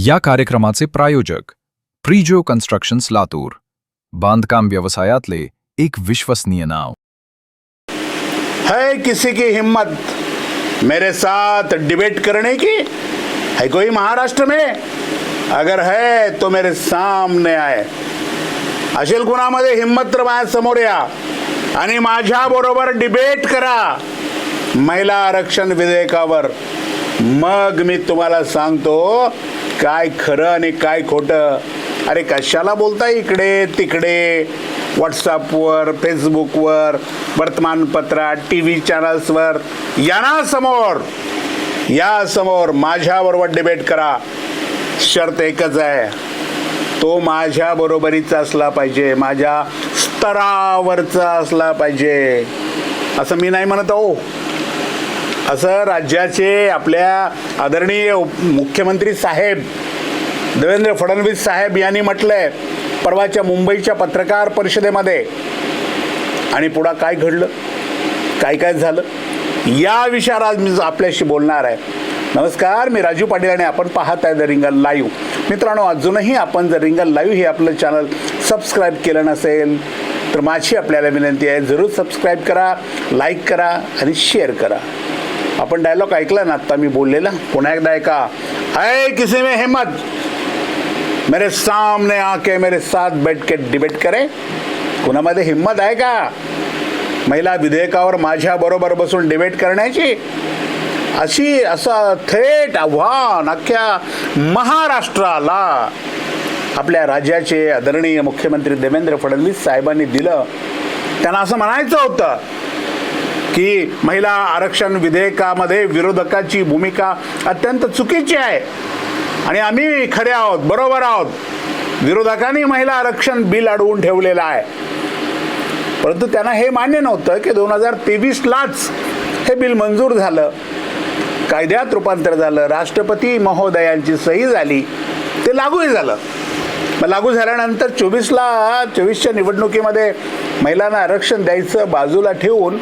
या कार्यक्रमाचे प्रायोजक प्रिजो कन्स्ट्रक्शन्स लातूर, बांधकाम व्यवसायातले एक विश्वसनीय नाव। है किसी की हिम्मत मेरे साथ डिबेट करने की? है कोई महाराष्ट्र में? अगर है तो मेरे सामने आए। असेल कुणामध्ये हिम्मत तर माझ्या समोर या आणि माझ्या बरोबर डिबेट करा महिला आरक्षण विधेयकावर। मग मी तुम्हाला सांगतो काय खरं आणि काय खोटं। अरे कशाला बोलताय इकडे तिकडे, व्हॉट्सअपवर, फेसबुकवर, वर्तमानपत्रात, टीव्ही चॅनल्सवर? या ना समोर, या समोर माझ्याबरोबर डिबेट करा। शर्त एकच आहे, तो माझ्या बरोबरीचा असला पाहिजे, माझ्या स्तरावरचा असला पाहिजे। असं मी नाही म्हणत हो, असं राज्याचे आपल्या आदरणीय मुख्यमंत्री साहेब देवेंद्र फडणवीस साहेब यांनी म्हटलंय परवाच्या मुंबईच्या पत्रकार परिषदेमध्ये। आणि पुढे काय घडलं, काय काय झालं, या विषयावर आज मी आपल्याशी बोलणार आहे। नमस्कार, मी राजू पाटील आणि आपण पाहत आहे द रिंगण लाईव्ह। मित्रांनो, अजूनही आपण जर रिंगण लाईव्ह हे आपलं चॅनल सबस्क्राईब केलं नसेल तर माझी आपल्याला विनंती आहे, जरूर सबस्क्राईब करा, लाईक करा आणि शेअर करा। आपण डायलॉग ऐकला ना आता मी बोललेला, पुन्हा एकदा ऐका। है किसी में हिम्मत मेरे सामने आके मेरे साथ बैठ के डिबेट करे? कुणामध्ये हिम्मत आहे का महिला विधेयकावर माझ्या बरोबर बसून डिबेट करण्याची? असं थेट आव्हान अख्ख्या महाराष्ट्राला आपल्या राज्याचे आदरणीय मुख्यमंत्री देवेंद्र फडणवीस साहेबांनी दिलं। त्यांना असं म्हणायचं होतं की महिला आरक्षण विधेयकामध्ये विरोधकाची भूमिका अत्यंत चुकीची आहे आणि आम्ही खरे आहोत, बरोबर आहोत। विरोधकांनी महिला आरक्षण बिल अडवून ठेवलेलं आहे, परंतु त्यांना हे मान्य नव्हतं की 2023लाच हे बिल मंजूर झालं, कायद्यात रूपांतर झालं, राष्ट्रपती महोदयांची सही झाली, ते लागूही झालं। मग लागू झाल्यानंतर 24च्या निवडणुकीमध्ये महिलांना आरक्षण द्यायचं बाजूला ठेवून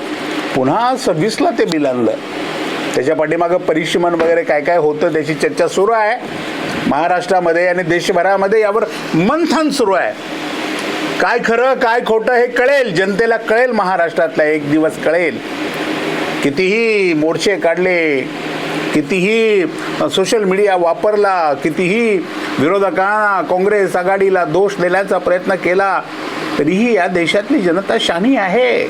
पुन्हा 26ला ते बिल आणलं। त्याच्या पाठीमागं परिसीमन वगैरे काय काय होतं त्याची चर्चा सुरू आहे महाराष्ट्रामध्ये आणि देशभरामध्ये, यावर मंथन सुरू आहे। काय खरं काय खोटं हे कळेल, जनतेला कळेल, महाराष्ट्रातला एक दिवस कळेल। कितीही मोर्चे काढले, कितीही सोशल मीडिया वापरला, कितीही विरोधकांना काँग्रेस आघाडीला दोष देण्याचा प्रयत्न केला, तरीही या देशातली जनता शहाणी आहे।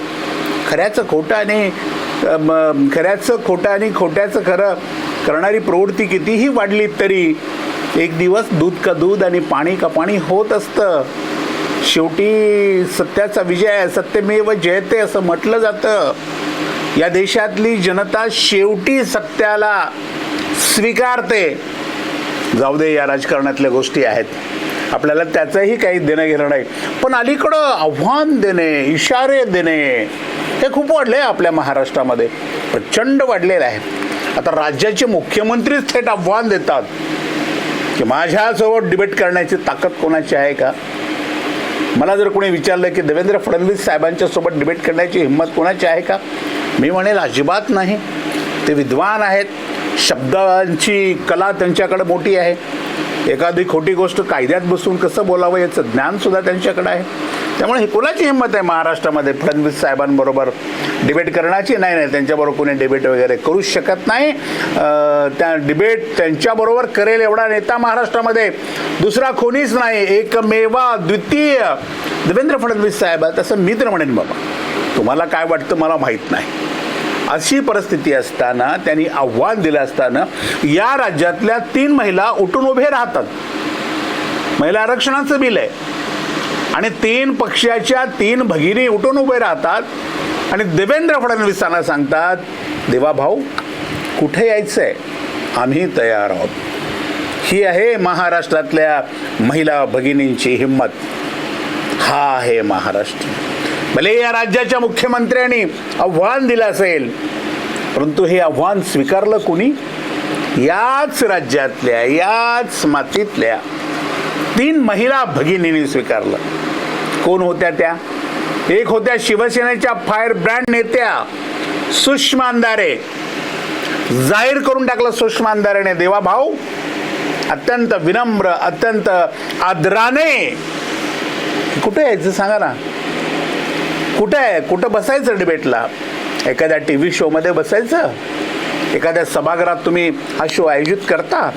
खऱ्याचं खोटं आणि खोट्याचं खरं करणारी प्रवृत्ती कितीही वाढली तरी एक दिवस दूध का दूध आणि पाणी का पाणी होत असतं। शेवटी सत्याचा विजय आहे, सत्यमेव जयते असं म्हटलं जातं। या देशातली जनता शेवटी सत्याला स्वीकारते। जाऊ दे, या राजकारणातल्या गोष्टी आहेत, आपल्याला त्याचंही काही देणं घेणं नाही, पण अलीकडं आव्हान देणे, इशारे देणे हे खूप वाढले आपल्या महाराष्ट्रामध्ये, प्रचंड वाढलेलं आहे। आता राज्याचे मुख्यमंत्रीच थेट आव्हान देतात की माझ्यासोबत डिबेट करण्याची ताकद कोणाची आहे का? मला जर कोणी विचारलं की देवेंद्र फडणवीस साहेबांच्या सोबत डिबेट करण्याची हिंमत कोणाची आहे का, मी म्हणेल अजिबात नाही। ते विद्वान आहेत, शब्दांची कला त्यांच्याकडे मोठी आहे, एखादी खोटी गोष्ट कायद्यात बसून कसं बोलावं याचं ज्ञानसुद्धा त्यांच्याकडे आहे। त्यामुळे ही कोणाची हिंमत आहे महाराष्ट्रामध्ये फडणवीस साहेबांबरोबर डिबेट करण्याची? नाही, त्यांच्याबरोबर कोणी डिबेट वगैरे करू शकत नाही। त्या डिबेट त्यांच्याबरोबर करेल एवढा नेता महाराष्ट्रामध्ये दुसरा कोणीच नाही, एकमेवा द्वितीय देवेंद्र फडणवीस साहेब आहेत असं मी तर म्हणेन। बाबा, तुम्हाला काय वाटतं मला माहीत नाही। अशी परिस्थिती असताना, त्यांनी आव्हान दिलं असताना या राज्यातल्या 3 महिला उठून उभे राहतात। महिला आरक्षणाचं बिल आहे आणि 3 पक्षाच्या 3 भगिनी उठून उभे राहतात आणि देवेंद्र फडणवीसांना सांगतात, देवा भाऊ कुठे यायचंय, आम्ही तयार आहोत। ही आहे महाराष्ट्रातल्या महिला भगिनींची हिंमत। हा आहे महाराष्ट्र। भले या राज्याच्या मुख्यमंत्र्यांनी आव्हान दिलं असेल, परंतु हे आव्हान स्वीकारलं कोणी? याच राज्यातल्या, याच मातीतल्या 3 महिला भगिनींनी स्वीकारलं। कोण होत्या त्या? एक होत्या शिवसेनेच्या फायर ब्रँड नेत्या सुषमा अंधारे। जाहीर करून टाकलं सुषमा अंधारेने, देवा भाऊ अत्यंत विनम्र, अत्यंत आदराने. कुठे यायचं सांगा ना, कुठं आहे? कुठं बसायचं डिबेटला? एखाद्या TV शोमध्ये बसायचं? एखाद्या सभागृहात तुम्ही हा शो आयोजित करता?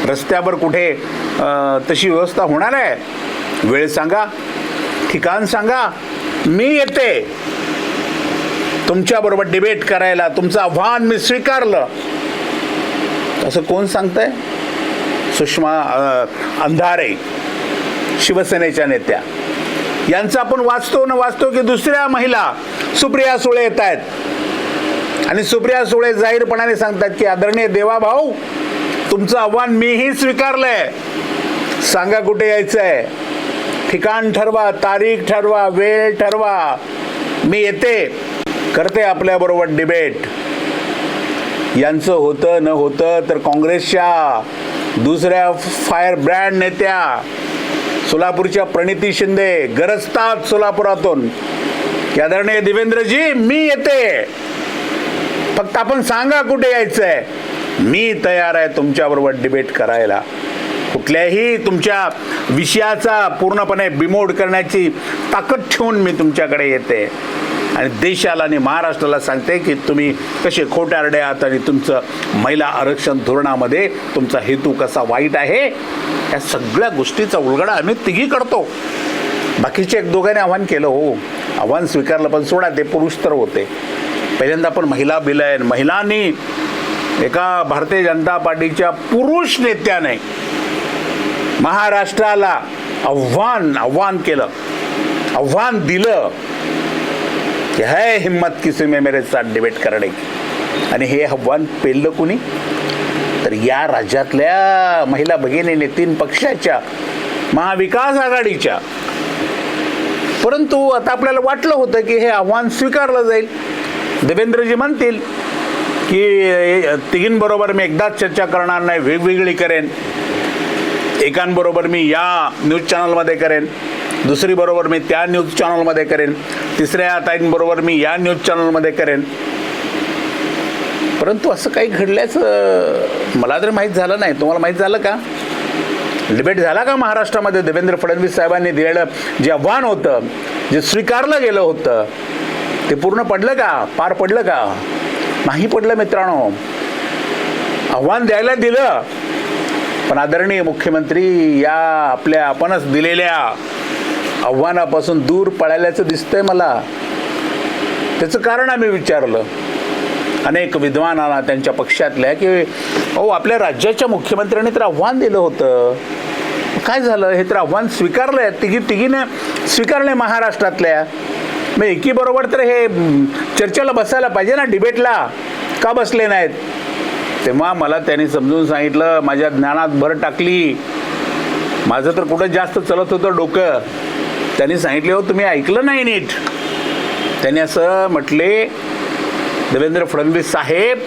रस्त्यावर कुठे तशी व्यवस्था होणार आहे? वेळ सांगा, ठिकाण सांगा, मी येते तुमच्याबरोबर डिबेट करायला. तुमचं आव्हान मी स्वीकारलं. असं कोण सांगतंय? सुषमा अंधारे, शिवसेनेच्या नेत्या, यांचं आपण वाचतो की दुसऱ्या महिला सुप्रिया सुळे येत आहेत आणि सुप्रिया सुळे जाहीरपणाने सांगतात की आदरणीय देवाभाऊ, तुमचं आव्हान मीही स्वीकारलंय. सांगा कुठे यायचंय? ठिकाण ठरवा, तारीख ठरवा, वेळ ठरवा, मी येते, करते आपल्याबरोबर डिबेट. यांचं होतं न होतं तर काँग्रेसच्या दुसऱ्या फायर ब्रँड नेत्या सोलापूरच्या प्रणिती शिंदे गरजतात सोलापुरातून की आदरणीय देवेंद्रजी, मी येते, फक्त आपण सांगा कुठे यायचंय. मी तयार आहे तुमच्याबरोबर डिबेट करायला. कुठल्याही तुमच्या विषयाचा पूर्णपणे बिमोड करण्याची ताकद ठेवून मी तुमच्याकडे येते आणि देशाला आणि महाराष्ट्राला सांगते की तुम्ही कसे खोटारडे आहात आणि तुमचं महिला आरक्षण धोरणामध्ये तुमचा हेतू कसा वाईट आहे. या सगळ्या गोष्टीचा उलगडा आम्ही तिघी करतो. बाकीचे एक दोघांनी आव्हान केलं, हो आव्हान स्वीकारलं, पण सोडा, ते पुरुष तर होते. पहिल्यांदा आपण महिला बिल आहे, महिलांनी एका भारतीय जनता पार्टीच्या पुरुष नेत्याने महाराष्ट्राला आव्हान केलं, आव्हान दिलं की है हिम्मत किसी में मेरे साथ डिबेट करणे की. आणि हे आव्हान पेललं कुणी? तर या राज्यातल्या महिला भगिनीने 3 पक्षाच्या, महाविकास आघाडीच्या. परंतु आता आपल्याला वाटलं होतं की हे आव्हान स्वीकारलं जाईल. देवेंद्रजी म्हणतील की तिघींबरोबर मी एकदाच चर्चा करणार नाही, वेगवेगळी करेन. एकांबरोबर मी या न्यूज चॅनलमध्ये करेन, दुसरी बरोबर मी त्या न्यूज चॅनलमध्ये करेन, तिसऱ्या ताईंबरोबर मी या न्यूज चॅनलमध्ये करेन. परंतु असं काही घडल्याचं मला तर माहीत झालं नाही. तुम्हाला माहीत झालं का? डिबेट झाला का महाराष्ट्रामध्ये? देवेंद्र फडणवीस साहेबांनी दिलेलं जे आव्हान होतं, जे स्वीकारलं गेलं होतं, ते पूर्ण पडलं का? पार पडलं का? नाही पडलं मित्रांनो. आव्हान द्यायला दिलं, पण आदरणीय मुख्यमंत्री या आपल्या आपणच दिलेल्या आव्हानापासून दूर पळाल्याचं दिसतंय मला. त्याचं कारण आम्ही विचारलं अनेक विद्वानांना त्यांच्या पक्षातल्या की अहो, आपल्या राज्याच्या मुख्यमंत्र्यांनी तर आव्हान दिलं होतं, काय झालं? हे तर आव्हान स्वीकारलंय, तिघीने स्वीकारले महाराष्ट्रातल्या. मग एकीबरोबर तर हे चर्चेला बसायला पाहिजे ना, डिबेटला का बसले नाहीत? तेव्हा मला त्यांनी समजून सांगितलं, माझ्या ज्ञानात भर टाकली. माझं तर कुठं जास्त चलत होतं डोकं. त्यांनी सांगितले, हो तुम्ही ऐकलं नाही नीट. त्यांनी असं म्हटले, देवेंद्र फडणवीस साहेब,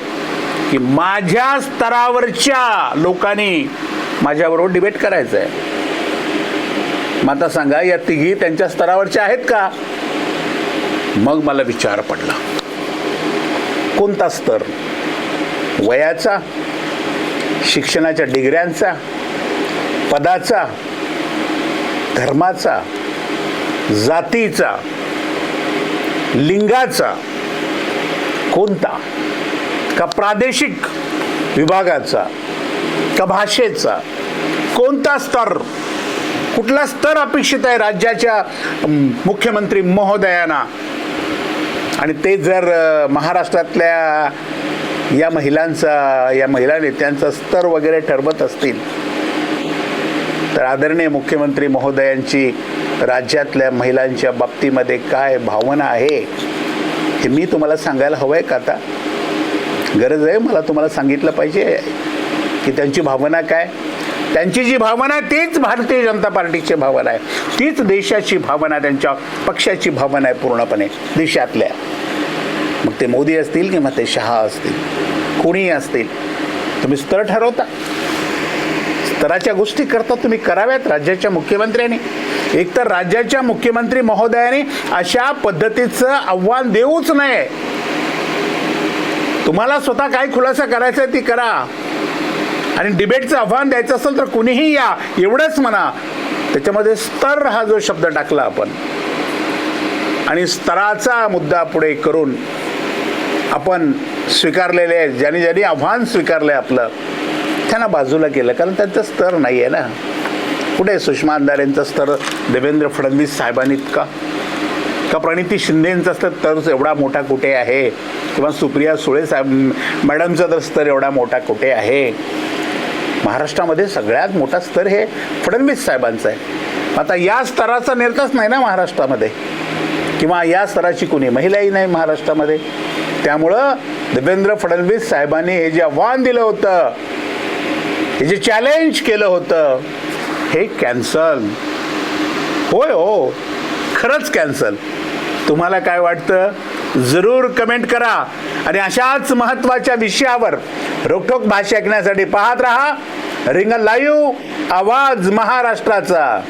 की माझ्या स्तरावरच्या लोकांनी माझ्याबरोबर डिबेट करायचं आहे. मग आता सांगा, या तिघी त्यांच्या स्तरावरच्या आहेत का? मग मला विचार पडला, कोणता स्तर? वयाचा, शिक्षणाच्या डिग्र्यांचा, पदाचा, धर्माचा, जातीचा, लिंगाचा, कोणता? का प्रादेशिक विभागाचा, का भाषेचा? कोणता स्तर? कुठला स्तर अपेक्षित आहे राज्याच्या मुख्यमंत्री महोदयांना? आणि ते जर महाराष्ट्रातल्या या महिलांचा, या महिला नेत्यांचा स्तर वगैरे ठरवत असतील, तर आदरणीय मुख्यमंत्री महोदयांची राज्यातल्या महिलांच्या बाबतीमध्ये काय भावना आहे हे मी तुम्हाला सांगायला हवं आहे का? आता गरज आहे मला तुम्हाला सांगितलं पाहिजे की त्यांची भावना काय. त्यांची जी भावना आहे तीच भारतीय जनता पार्टीची भावना आहे, तीच देशाची भावना, त्यांच्या पक्षाची भावना आहे पूर्णपणे देशातल्या. मग ते मोदी असतील किंवा ते शहा असतील, कोणीही असतील, तुम्ही स्तर ठरवता. स्तराच्या गोष्टी करता तुम्ही कराव्यात राज्याच्या मुख्यमंत्र्यांनी. एकतर राज्याच्या मुख्यमंत्री महोदयांनी अशा पद्धतीचं आव्हान देऊच नये. तुम्हाला स्वतः काय खुलासा करायचा ती करा आणि डिबेटचं आव्हान द्यायचं असेल तर कुणीही या, एवढंच म्हणा. त्याच्यामध्ये स्तर हा जो शब्द टाकला आपण आणि स्तराचा मुद्दा पुढे करून आपण स्वीकारलेले, ज्यांनी ज्यांनी आव्हान स्वीकारलंय आपलं, त्यांना बाजूला केलं. कारण त्यांचा स्तर नाही आहे ना. कुठे सुषमा अंधारेंचा स्तर देवेंद्र फडणवीस साहेबांनी का प्रणिती शिंदेंचा स्तर एवढा मोठा कुठे आहे, किंवा सुप्रिया सुळे साहेब मॅडमचा तर स्तर एवढा मोठा कुठे आहे. महाराष्ट्रामध्ये सगळ्यात मोठा स्तर हे फडणवीस साहेबांचा आहे. आता या स्तराचा नेताच नाही ना महाराष्ट्रामध्ये, किंवा या स्तराची कुणी महिलाही नाही महाराष्ट्रामध्ये. त्यामुळं देवेंद्र फडणवीस साहेबांनी हे जे आव्हान दिलं होतं, हे जे चॅलेंज केलं होतं, हे कॅन्सल. होय हो, खरंच कॅन्सल. तुम्हाला काय वाटतं जरूर कमेंट करा. आणि अशाच महत्त्वाच्या विषयावर रोखोक भाष्य ऐकण्यासाठी पाहत रहा रिंगण लाईव्ह, आवाज महाराष्ट्राचा.